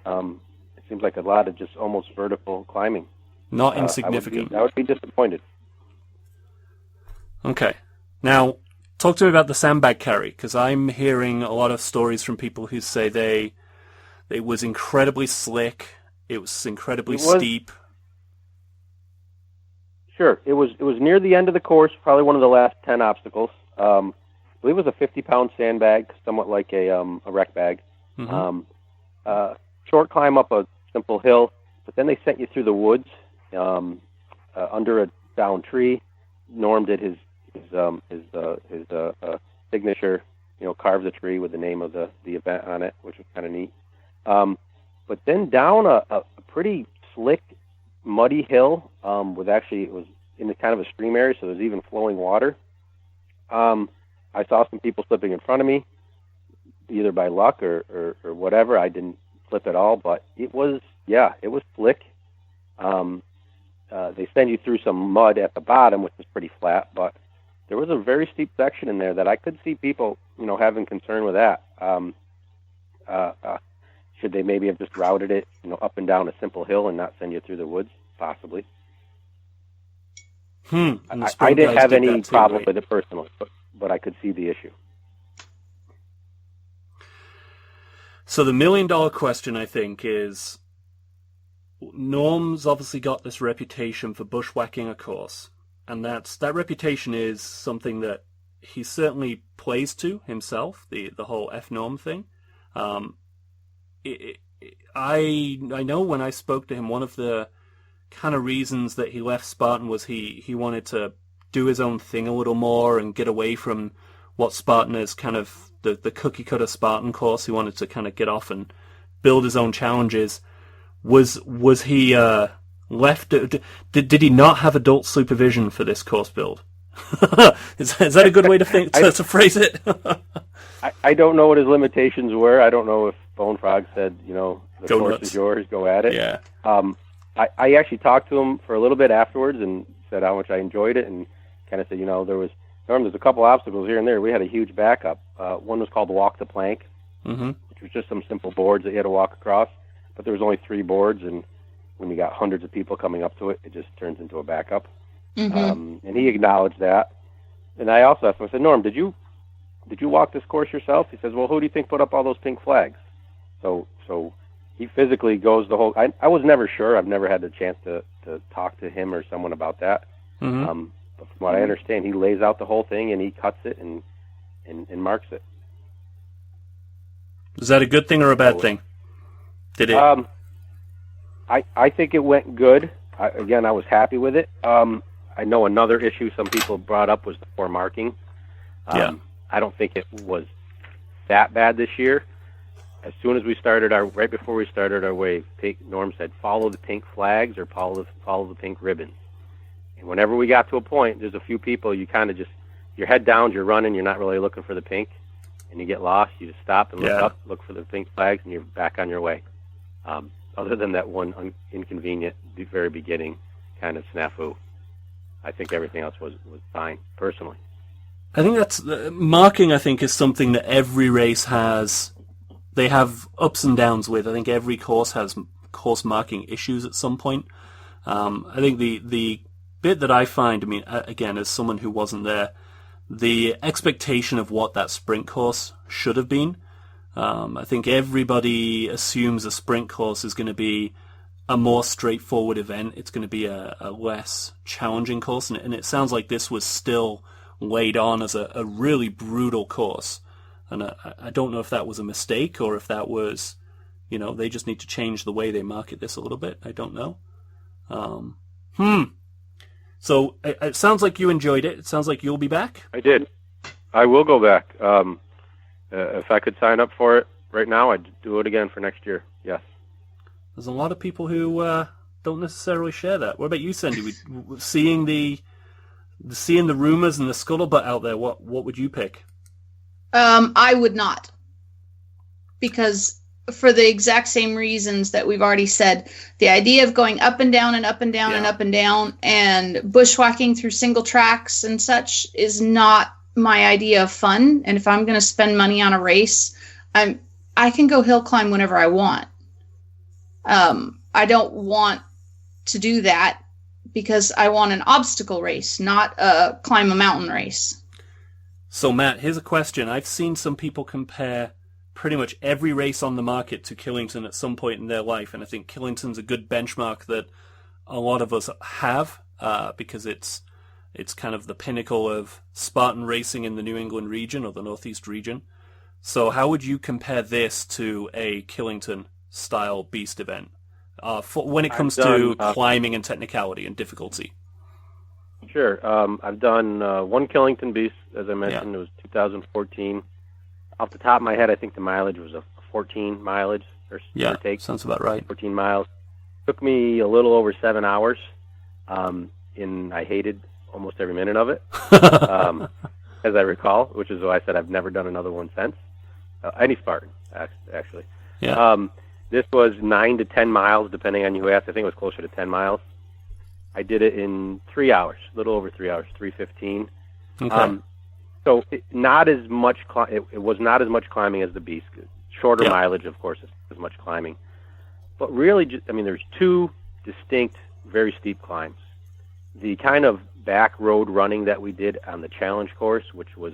It seems like a lot of just almost vertical climbing. Not insignificant. I would be disappointed. Okay. Now, talk to me about the Sandbag Carry, because I'm hearing a lot of stories from people who say it was incredibly slick, it was incredibly steep. Sure, it was near the end of the course, probably one of the last 10 obstacles. I believe it was a 50-pound sandbag, somewhat like a wreck bag. Mm-hmm. Short climb up a simple hill, but then they sent you through the woods under a downed tree. Norm did his signature, carved the tree with the name of the event on it, which was kind of neat. But then down a pretty slick, muddy hill with it was in the kind of a stream area, so there's even flowing water. I saw some people slipping in front of me, either by luck or whatever. I didn't slip at all, but it was slick. They send you through some mud at the bottom, which is pretty flat, but there was a very steep section in there that I could see people, having concern with that. Should they maybe have just routed it, up and down a simple hill and not send you through the woods? Possibly. I didn't have any problem with it personally, but I could see the issue. So the $1 million question, I think, is Norm's obviously got this reputation for bushwhacking a course, and that reputation is something that he certainly plays to himself, the whole F Norm thing. I know when I spoke to him, one of the kind of reasons that he left Spartan was he wanted to do his own thing a little more and get away from what Spartan is kind of the cookie cutter Spartan course. He wanted to kind of get off and build his own challenges. Was he left? Did he not have adult supervision for this course build? is that a good way to phrase it? I don't know what his limitations were. I don't know if Bonefrog said, the go course nuts. Is yours, go at it. Yeah. I actually talked to him for a little bit afterwards and said how much I enjoyed it, and kind of said, there's a couple obstacles here and there. We had a huge backup. One was called Walk the Plank, mm-hmm. which was just some simple boards that you had to walk across, but there was only 3 boards, and when you got hundreds of people coming up to it, it just turns into a backup. Mm-hmm. And he acknowledged that. And I also asked him, I said, Norm, did you walk this course yourself? He says, well, who do you think put up all those pink flags? So he physically goes the whole... I was never sure. I've never had the chance to talk to him or someone about that. Mm-hmm. But from what I understand, he lays out the whole thing and he cuts it and marks it. Is that a good thing or a bad thing? Did it? I think it went good. I was happy with it. I know another issue some people brought up was the poor marking. I don't think it was that bad this year. As soon as right before we started our wave, Norm said, follow the pink flags or follow the pink ribbons. And whenever we got to a point, there's a few people, you kind of just, your head down, you're running, you're not really looking for the pink, and you get lost, you just stop and look up, look for the pink flags, and you're back on your way. Other than that one inconvenient, very beginning kind of snafu, I think everything else was fine, personally. I think that's marking. I think is something that every race has. They have ups and downs with. I think every course has course marking issues at some point. I think the bit that I find, again, as someone who wasn't there, the expectation of what that sprint course should have been. I think everybody assumes a sprint course is going to be a more straightforward event. It's going to be a less challenging course, and it sounds like this was still laid on as a really brutal course. And I don't know if that was a mistake or if that was, they just need to change the way they market this a little bit. I don't know. So it sounds like you enjoyed it. It sounds like you'll be back. I did. I will go back. If I could sign up for it right now, I'd do it again for next year. Yes. There's a lot of people who don't necessarily share that. What about you, Sandy? Seeing the rumors and the scuttlebutt out there, what would you pick? I would not, because for the exact same reasons that we've already said, the idea of going up and down and up and down and up and down and bushwhacking through single tracks and such is not my idea of fun. And if I'm going to spend money on a race, I can go hill climb whenever I want. I don't want to do that because I want an obstacle race, not a climb a mountain race. So, Matt, here's a question. I've seen some people compare pretty much every race on the market to Killington at some point in their life, and I think Killington's a good benchmark that a lot of us have, because it's kind of the pinnacle of Spartan racing in the New England region or the Northeast region. So how would you compare this to a Killington-style beast event when it comes to climbing and technicality and difficulty? Sure. I've done one Killington beast, as I mentioned. It was 2014. Off the top of my head, I think the mileage was a 14 mileage, or take. Sounds about right. 14 miles. Took me a little over 7 hours, and I hated almost every minute of it, as I recall, which is why I said I've never done another one since. Any Spartan, actually. Yeah. This was 9 to 10 miles, depending on who asked. I think it was closer to 10 miles. I did it in 3 hours, a little over 3 hours, 3:15. Okay. So not as much. It was not as much climbing as the beast. Shorter mileage, of course, as much climbing. But really, there's two distinct, very steep climbs. The kind of back road running that we did on the challenge course, which was,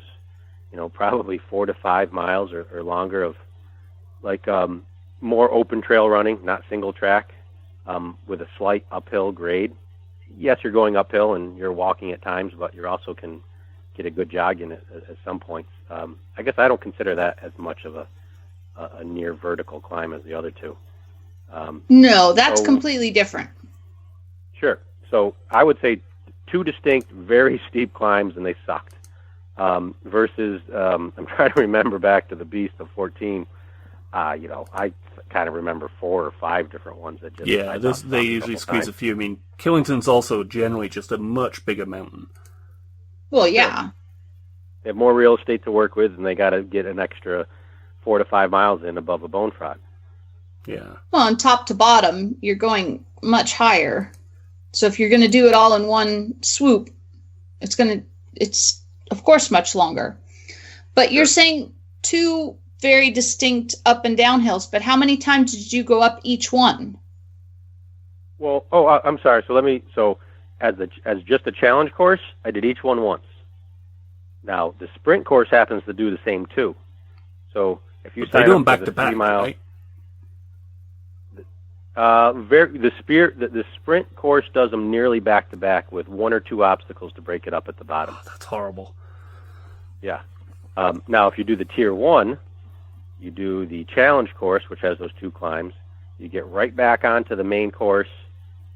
probably 4 to 5 miles or longer of, like, more open trail running, not single track, with a slight uphill grade. Yes, you're going uphill and you're walking at times, but you also can get a good jog in it at some points. I guess I don't consider that as much of a near vertical climb as the other two. No, that's completely different. Sure. So I would say two distinct, very steep climbs, and they sucked. Versus, I'm trying to remember back to the beast of 14. I kind of remember 4 or 5 different ones that just they usually squeeze a few. I mean, Killington's also generally just a much bigger mountain. Well, yeah. They have more real estate to work with, and they got to get an extra 4 to 5 miles in above a Bonefrog. Yeah. Well, on top to bottom, you're going much higher. So if you're going to do it all in one swoop, it's of course much longer. But you're saying two very distinct up and down hills, but how many times did you go up each one? Well, I'm sorry. So as just a challenge course, I did each one once. Now the sprint course happens to do the same too. So if you sign up for the 3 mile, right? The sprint course does them nearly back to back with 1 or 2 obstacles to break it up at the bottom. Oh, that's horrible. Yeah. Now, if you do the tier 1, you do the challenge course, which has those 2 climbs. You get right back onto the main course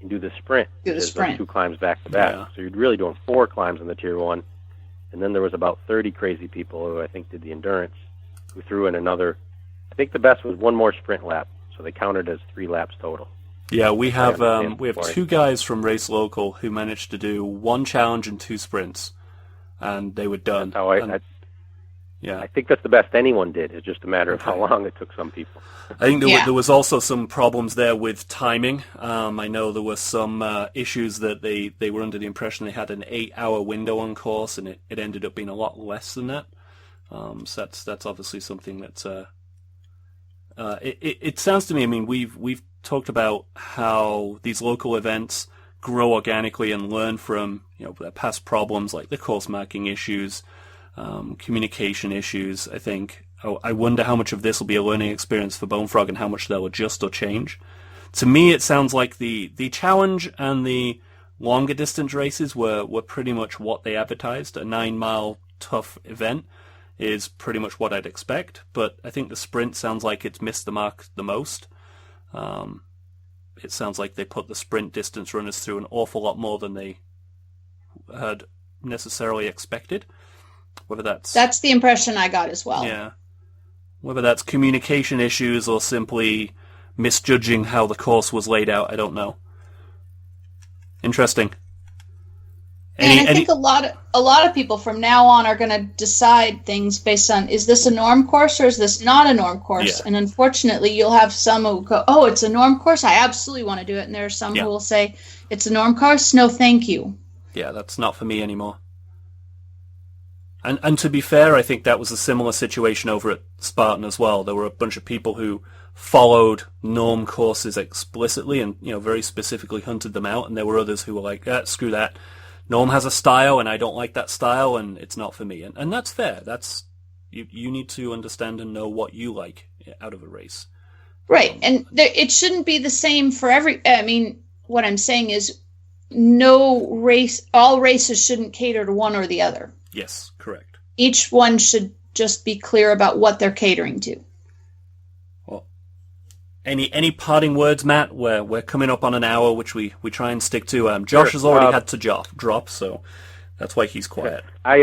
and do the sprint. Those 2 climbs back to back. Yeah. So you're really doing 4 climbs in the tier 1. And then there was about 30 crazy people who I think did the endurance, who threw in another. I think the best was 1 more sprint lap. So they counted as 3 laps total. Yeah, we have 2 guys from Race Local who managed to do 1 challenge and 2 sprints, and they were done. That's how I think that's the best anyone did. It's just a matter of how long it took some people. I think there was also some problems there with timing. I know there were some issues that they were under the impression they had an 8-hour window on course, and it ended up being a lot less than that. So that's obviously something that's. It sounds to me, we've talked about how these local events grow organically and learn from their past problems, like the course marking issues, communication issues. I think I wonder how much of this will be a learning experience for Bonefrog and how much they'll adjust or change. To me, it sounds like the challenge and the longer distance races were pretty much what they advertised, a 9-mile tough event. Is pretty much what I'd expect, but I think the sprint sounds like it's missed the mark the most. It sounds like they put the sprint distance runners through an awful lot more than they had necessarily expected. Whether that's the impression I got as well. Yeah. Whether that's communication issues or simply misjudging how the course was laid out, I don't know. Interesting. And I think a lot of people from now on are going to decide things based on, is this a norm course or is this not a norm course? Yeah. And unfortunately, you'll have some who go, oh, it's a norm course, I absolutely want to do it. And there are some who will say, it's a norm course, no thank you. Yeah, that's not for me anymore. And to be fair, I think that was a similar situation over at Spartan as well. There were a bunch of people who followed norm courses explicitly and very specifically hunted them out. And there were others who were like, screw that. Norm has a style, and I don't like that style, and it's not for me. And that's fair. That's you need to understand and know what you like out of a race. Right, and it shouldn't be the same for every. I mean, what I'm saying is, all races shouldn't cater to one or the other. Yes, correct. Each one should just be clear about what they're catering to. Well, any parting words, Matt? We're coming up on an hour, which we try and stick to. Josh has already had to drop, so that's why he's quiet. I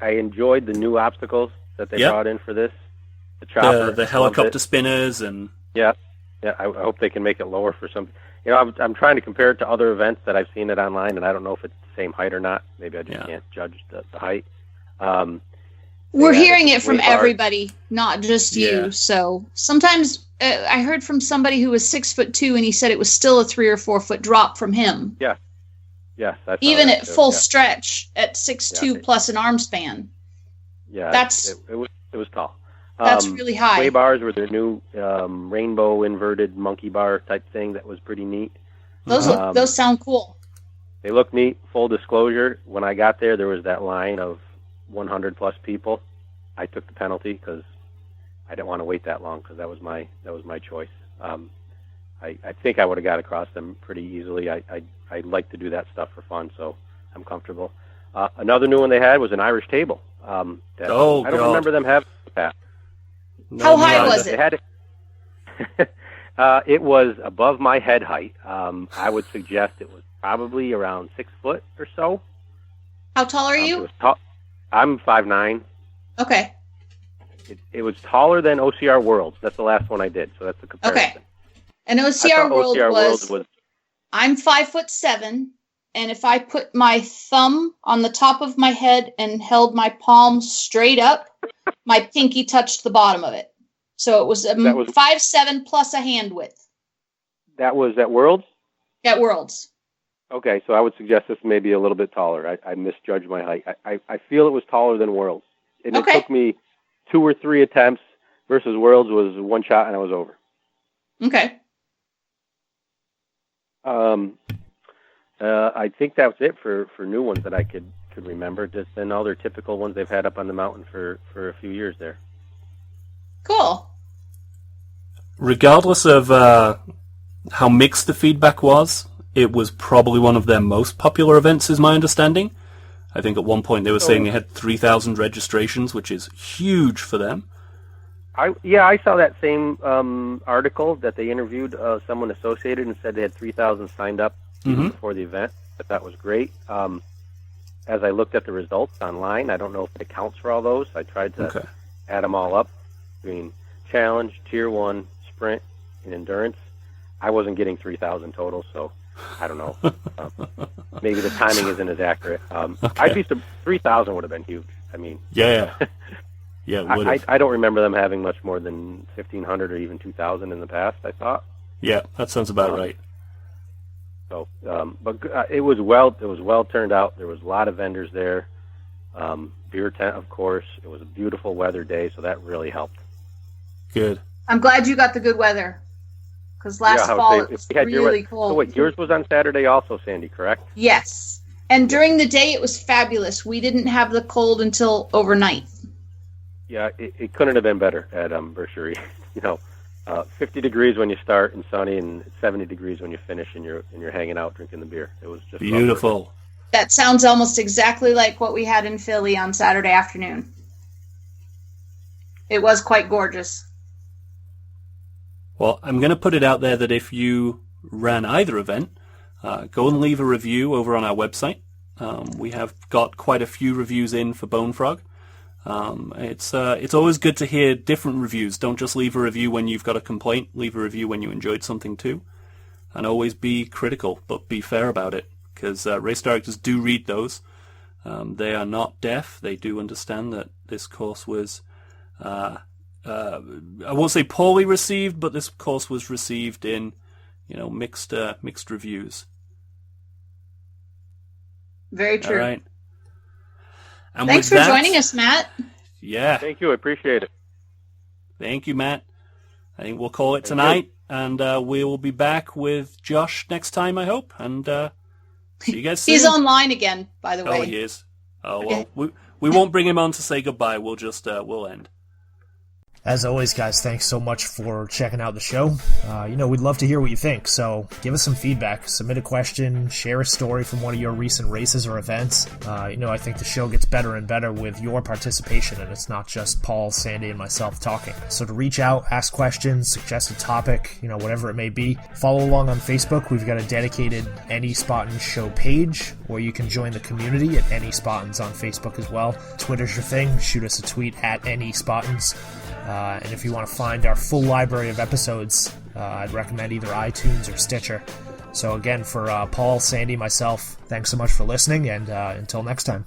enjoyed the new obstacles that they brought in for this. The chopper, the helicopter spinners, and yeah. I hope they can make it lower for some. You know, I'm trying to compare it to other events that I've seen it online, and I don't know if it's the same height or not. Maybe I just can't judge the height. We're hearing it from everybody, not just you. So sometimes I heard from somebody who was 6'2", and he said it was still a 3 or 4 foot drop from him. Yeah. Even at full stretch at 6'2" plus an arm span. Yeah, it was tall. That's really high. Sway bars were their new rainbow inverted monkey bar type thing that was pretty neat. Those sound cool. They look neat. Full disclosure, when I got there was that line of 100 plus people. I took the penalty because I didn't want to wait that long because that was my choice. I think I would have got across them pretty easily. I like to do that stuff for fun, so I'm comfortable. Another new one they had was an Irish table. I don't remember them having that. How high was it? They had it. It was above my head height. I would suggest it was probably around 6 foot or so. How tall are you? I'm 5'9". Okay. It was taller than OCR Worlds. That's the last one I did, so that's the comparison. Okay. And OCR World was I'm 5'7", and if I put my thumb on the top of my head and held my palm straight up, my pinky touched the bottom of it. So it was 5'7" plus a hand width. That was at Worlds? At Worlds. Okay, so I would suggest this may be a little bit taller. I misjudged my height. I feel it was taller than Worlds. And it took me 2 or 3 attempts versus Worlds was one shot and I was over. Okay. I think that was it for new ones that I could remember. Just then all their typical ones they've had up on the mountain for a few years there. Cool. Regardless of how mixed the feedback was, it was probably one of their most popular events, is my understanding. I think at one point they were saying they had 3,000 registrations, which is huge for them. I saw that same article that they interviewed someone associated and said they had 3,000 signed up before the event. But that was great. As I looked at the results online, I don't know if it accounts for all those. I tried to add them all up between challenge, tier 1, sprint, and endurance. I wasn't getting 3,000 total, so I don't know. Maybe the timing isn't as accurate. I'd be 3,000 would have been huge. I mean, yeah. I don't remember them having much more than 1,500 or even 2,000 in the past, I thought. Yeah, that sounds about right. So, but it was well turned out. There was a lot of vendors there. Beer tent, of course. It was a beautiful weather day, so that really helped. Good. I'm glad you got the good weather, because last fall it was really cold. So wait, yours was on Saturday also, Sandy, correct? Yes. And during the day it was fabulous. We didn't have the cold until overnight. Yeah, it couldn't have been better at Berkshire. 50 degrees when you start and sunny, and 70 degrees when you finish, and you're hanging out drinking the beer. It was just beautiful. Lovely. That sounds almost exactly like what we had in Philly on Saturday afternoon. It was quite gorgeous. Well, I'm going to put it out there that if you ran either event, go and leave a review over on our website. We have got quite a few reviews in for Bonefrog. It's always good to hear different reviews. Don't just leave a review when you've got a complaint. Leave a review when you enjoyed something too. And always be critical, but be fair about it, because race directors do read those. They are not deaf. They do understand that this course was, I won't say poorly received, but this course was received in, mixed reviews. Very true. All right. And thanks for joining us, Matt. Yeah. Thank you. I appreciate it. Thank you, Matt. I think we'll call it tonight, and we will be back with Josh next time, I hope. And See you guys soon. He's online again, by the way. Oh, he is. Oh, well, we won't bring him on to say goodbye. We'll just, we'll end. As always, guys, thanks so much for checking out the show. We'd love to hear what you think, so give us some feedback. Submit a question, share a story from one of your recent races or events. I think the show gets better and better with your participation, and it's not just Paul, Sandy, and myself talking. So to reach out, ask questions, suggest a topic, whatever it may be, follow along on Facebook. We've got a dedicated Any Spottins show page, or you can join the community at Any Spottins on Facebook as well. Twitter's your thing. Shoot us a tweet at Any Spottins. And if you want to find our full library of episodes, I'd recommend either iTunes or Stitcher. So again, for Paul, Sandy, myself, thanks so much for listening, and until next time.